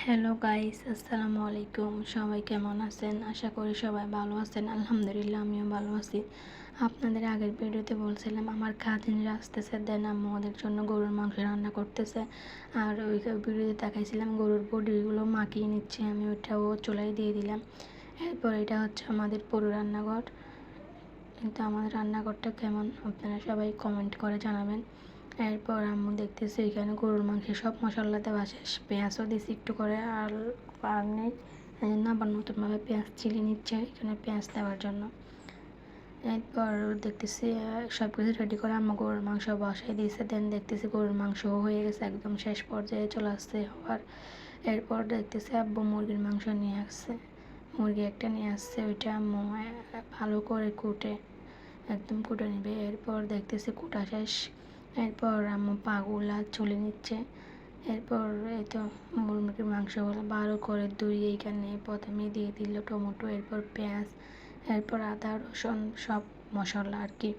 Hello guys, আসসালামু আলাইকুম। সবাই কেমন আছেন? আশা করি সবাই ভালো আছেন। আলহামদুলিল্লাহ, আমিও ভালো আছি। আপনাদের আগের ভিডিওতে বলছিলাম আমার কাজিনরা আসতেছে, দেন আম্মু ওদের জন্য গরুর মাংস রান্না করতেছে। আর ওই ভিডিওতে দেখাইছিলাম গরুর বডিগুলো মাখিয়ে নিচ্ছে, আমি ওইটাও চুলায় দিয়ে দিলাম। এরপর এটা হচ্ছে আমাদের পুরো রান্নাঘর। কিন্তু আমাদের রান্নাঘরটা কেমন আপনারা সবাই কমেন্ট করে জানাবেন। এরপর আম্মু দেখতেছি এখানে গরুর মাংসে সব মশলা দেওয়া শেষ, পেঁয়াজও দিছি একটু করে, আর নেই, এই জন্য আবার নতুনভাবে পেঁয়াজ চিলি নিচ্ছে এখানে পেঁয়াজ দেওয়ার জন্য। এরপর দেখতেছি সব কিছু রেডি করে আম্মু গরুর মাংস বসাই দিয়েছে। দেন দেখতেছি গরুর মাংস হয়ে গেছে, একদম শেষ পর্যায়ে চলে আসছে হওয়ার। এরপর দেখতেছি আব্বু মুরগির মাংস নিয়ে আসছে, মুরগি একটা নিয়ে আসছে, ওইটা আম্মু ভালো করে কুটে একদম কুটে নেবে। এরপর দেখতেছি কুটা শেষ। এরপর আম্মু পাগুলা চলে নিচ্ছে। এরপর এই তো মুরগির মাংসগুলো ভালো করে ধুয়ে এইখানে প্রথমে দিয়ে দিল টমেটো, এরপর পেঁয়াজ, এরপর আদা রসুন সব মশলা আর কি,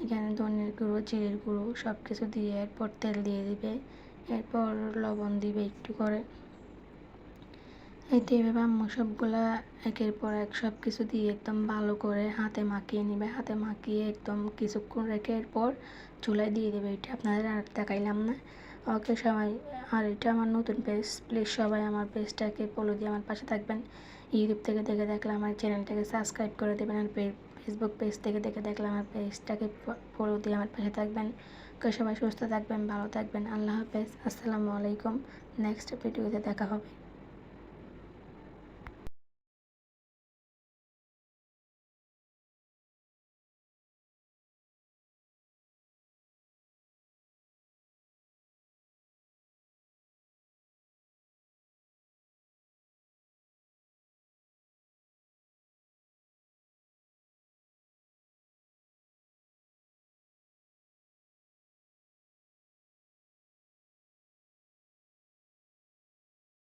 এখানে ধনের গুঁড়ো জিরের গুঁড়ো সব কিছু দিয়ে এরপর তেল দিয়ে দিবে, এরপর লবণ দিবে একটু করে। এতে এভাবে আম্মু সবগুলা একের পর এক সব কিছু দিয়ে একদম ভালো করে হাতে মাখিয়ে নেবে। হাতে মাখিয়ে একদম কিছুক্ষণ রেখে এরপর চুলায় দিয়ে দেবে। এটা আপনাদের আর দেখাইলাম না। ওকে সবাই, আর এটা আমার নতুন পেজ, প্লিজ সবাই আমার পেজটাকে ফলো দিয়ে আমার পাশে থাকবেন। ইউটিউব থেকে দেখে দেখলে আমার চ্যানেলটাকে সাবস্ক্রাইব করে দেবেন, আর ফেসবুক পেজ থেকে দেখে দেখলে আমার পেজটাকে ফলো দিয়ে আমার পাশে থাকবেন। ওকে সবাই সুস্থ থাকবেন, ভালো থাকবেন। আল্লাহ হাফেজ, আসসালামু আলাইকুম। নেক্সট ভিডিওতে দেখা হবে।